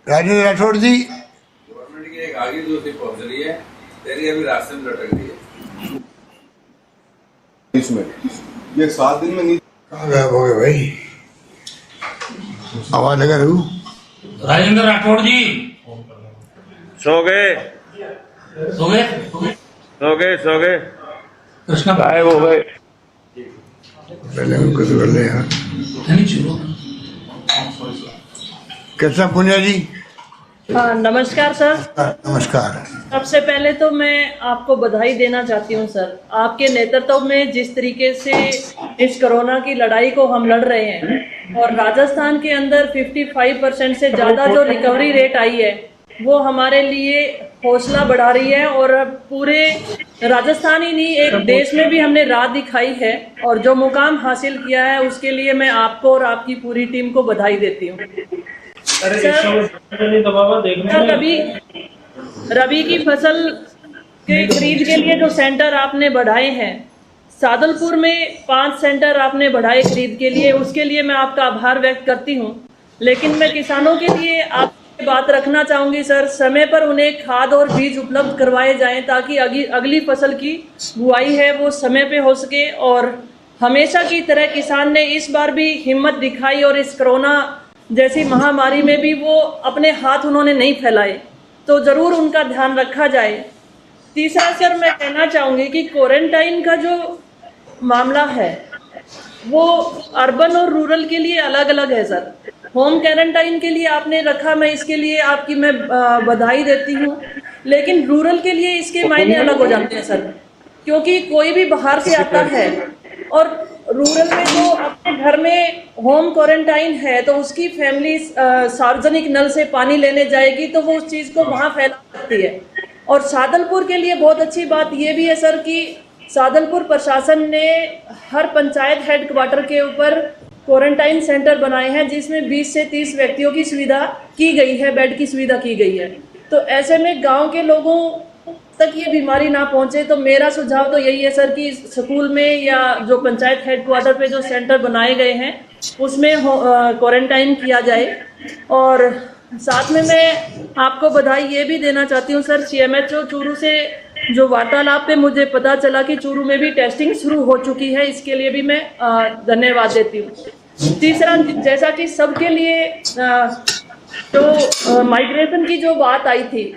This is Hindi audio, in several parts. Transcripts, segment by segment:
राजेंद्र राठौड़ जी। गवर्नमेंट की एक आगे दूसरी पहुंच रही है, तेरी अभी रास्ते में लटक रही है। इसमें ये 7 दिन में नहीं कहाँ गायब हो गए भाई? आवाज लगा रहू। राजेंद्र राठौड़ जी सो गए सो गए सो गए सो गए कृष्णा गायब हो गए। पहले उनको तो कर ले यार। नहीं शुरू कैसा पुण्या जी? हाँ, नमस्कार सर। नमस्कार। सबसे पहले तो मैं आपको बधाई देना चाहती हूँ सर, आपके नेतृत्व में जिस तरीके से इस कोरोना की लड़ाई को हम लड़ रहे हैं और राजस्थान के अंदर 55% से ज़्यादा जो रिकवरी रेट आई है वो हमारे लिए हौसला बढ़ा रही है और पूरे राजस्थान ही नहीं एक देश में भी हमने राह दिखाई है और जो मुकाम हासिल किया है उसके लिए मैं आपको और आपकी पूरी टीम को बधाई देती हूँ। सर, रबी की फसल के खरीद के लिए जो सेंटर आपने बढ़ाए हैं, सादलपुर में 5 सेंटर आपने बढ़ाए खरीद के लिए, उसके लिए मैं आपका आभार व्यक्त करती हूँ। लेकिन मैं किसानों के लिए आपसे बात रखना चाहूँगी सर, समय पर उन्हें खाद और बीज उपलब्ध करवाए जाएं ताकि अगली फसल की बुआई है वो समय पे हो सके। और हमेशा की तरह किसान ने इस बार भी हिम्मत दिखाई और इस कोरोना जैसी महामारी में भी वो अपने हाथ उन्होंने नहीं फैलाए, तो ज़रूर उनका ध्यान रखा जाए। तीसरा सर, मैं कहना चाहूँगी कि क्वारंटाइन का जो मामला है वो अर्बन और रूरल के लिए अलग अलग है सर। होम क्वारंटाइन के लिए आपने रखा, मैं इसके लिए आपकी मैं बधाई देती हूँ, लेकिन रूरल के लिए इसके मायने अलग हो जाते हैं सर, क्योंकि कोई भी बाहर से आता है और रूरल में जो अपने घर में होम क्वारंटाइन है तो उसकी फैमिली सार्वजनिक नल से पानी लेने जाएगी तो वो उस चीज़ को वहाँ फैला सकती है। और सादलपुर के लिए बहुत अच्छी बात ये भी है सर कि सादलपुर प्रशासन ने हर पंचायत हेडक्वार्टर के ऊपर क्वारंटाइन सेंटर बनाए हैं जिसमें 20 से 30 व्यक्तियों की सुविधा की गई है, बेड की सुविधा की गई है। तो ऐसे में गाँव के लोगों तक ये बीमारी ना पहुंचे, तो मेरा सुझाव तो यही है सर कि स्कूल में या जो पंचायत हेडक्वार्टर पे जो सेंटर बनाए गए हैं उसमें क्वारंटाइन किया जाए। और साथ में मैं आपको बधाई ये भी देना चाहती हूँ सर, CMHO चूरू से जो वार्तालाप पे मुझे पता चला कि चूरू में भी टेस्टिंग शुरू हो चुकी है, इसके लिए भी मैं धन्यवाद देती हूँ। तीसरा, जैसा कि सबके लिए तो माइग्रेशन की जो बात आई थी,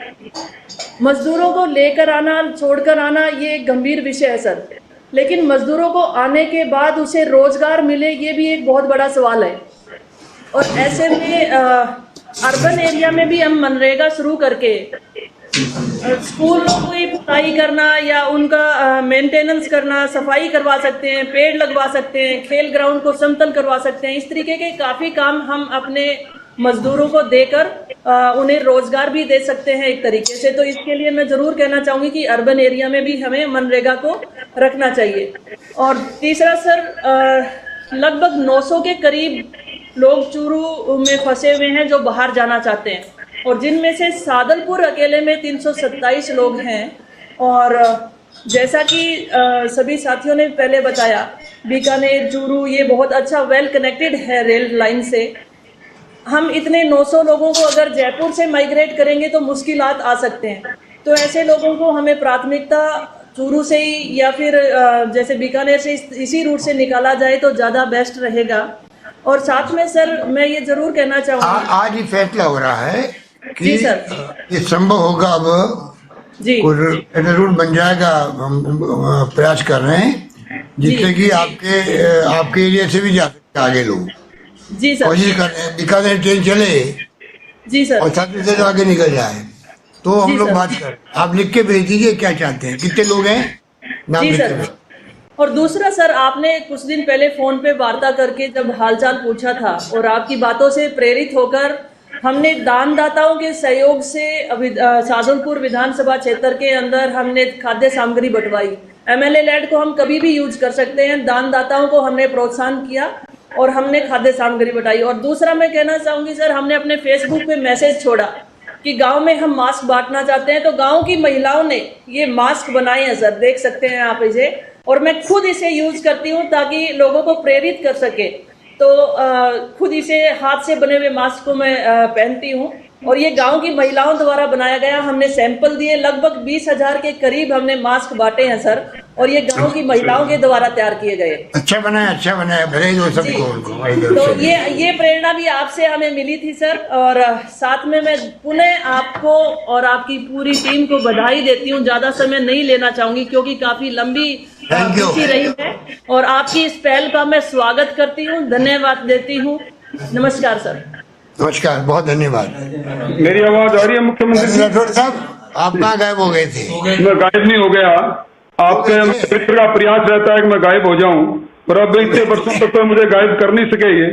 मजदूरों को लेकर आना छोड़कर आना ये एक गंभीर विषय है सर, लेकिन मजदूरों को आने के बाद उसे रोजगार मिले ये भी एक बहुत बड़ा सवाल है। और ऐसे में अर्बन एरिया में भी हम मनरेगा शुरू करके स्कूलों की पुताई करना या उनका मेंटेनेंस करना, सफाई करवा सकते हैं, पेड़ लगवा सकते हैं, खेल ग्राउंड को समतल करवा सकते हैं। इस तरीके के काफ़ी काम हम अपने मजदूरों को देकर उन्हें रोजगार भी दे सकते हैं एक तरीके से। तो इसके लिए मैं ज़रूर कहना चाहूँगी कि अर्बन एरिया में भी हमें मनरेगा को रखना चाहिए। और तीसरा सर, लगभग 900 के करीब लोग चूरू में फंसे हुए हैं जो बाहर जाना चाहते हैं और जिनमें से सादलपुर अकेले में 327 लोग हैं। और जैसा कि सभी साथियों ने पहले बताया, बीकानेर चूरू ये बहुत अच्छा वेल कनेक्टेड है रेल लाइन से। हम इतने 900 लोगों को अगर जयपुर से माइग्रेट करेंगे तो मुश्किलात आ सकते हैं, तो ऐसे लोगों को हमें प्राथमिकता चूरू से ही या फिर जैसे बीकानेर से इसी रूट से निकाला जाए तो ज़्यादा बेस्ट रहेगा। और साथ में सर मैं ये जरूर कहना चाहूँगी, आज ही फैसला हो रहा है कि जी सर, ये संभव होगा, अब जी रूट बन जाएगा। हम प्रयास कर रहे हैं जिससे कि आपके एरिया से भी जा सकते आगे लोग। जी सर, कोशिश कर रहे हैं बीकानेर ट्रेन चले जी सर, और छात्र से आगे निकल जाए, तो हम लोग सर। बात कर। आप लिख के भेज दीजिए क्या चाहते हैं, कितने लोग हैं, नाम जी लिख के सर। भेज। और दूसरा सर, आपने कुछ दिन पहले फोन पे वार्ता करके जब हालचाल पूछा था और आपकी बातों से प्रेरित होकर हमने दानदाताओं के सहयोग से सादुलपुर विधानसभा क्षेत्र के अंदर हमने खाद्य सामग्री बंटवाई। MLA लैड को हम कभी भी यूज कर सकते हैं, दानदाताओं को हमने प्रोत्साहन किया और हमने खाद्य सामग्री बंटाई। और दूसरा मैं कहना चाहूँगी सर, हमने अपने फेसबुक पे मैसेज छोड़ा कि गांव में हम मास्क बांटना चाहते हैं, तो गांव की महिलाओं ने ये मास्क बनाए हैं सर, देख सकते हैं आप इसे, और मैं खुद इसे यूज करती हूँ ताकि लोगों को प्रेरित कर सके। तो खुद इसे हाथ से बने हुए मास्क को मैं पहनती हूँ और ये गांव की महिलाओं द्वारा बनाया गया। हमने सैंपल दिए, लगभग 20,000 के करीब हमने मास्क बांटे हैं सर, और ये गांव की महिलाओं के द्वारा तैयार किए गए। अच्छा बनाया भले ही दो सबको उनको तो ये प्रेरणा भी आपसे हमें मिली थी सर, और साथ में मैं पुनः आपको और आपकी पूरी टीम को बधाई देती हूँ। ज्यादा समय नहीं लेना चाहूंगी क्योंकि काफी लंबी Thank you. सूची रही है, और आपकी इस पहल का मैं स्वागत करती हूँ, धन्यवाद देती हूँ। नमस्कार सर। नमस्कार, बहुत धन्यवाद। मेरी आवाज आ रही है मुख्यमंत्री जी? राठौड़ साहब, आप कहाँ गायब हो गए थे? हो गए। मैं गायब नहीं हो गया, आपके मित्र का प्रयास रहता है कि मैं गायब हो जाऊं, पर अब इतने वर्षों तक तो मुझे गायब कर नहीं सके ये।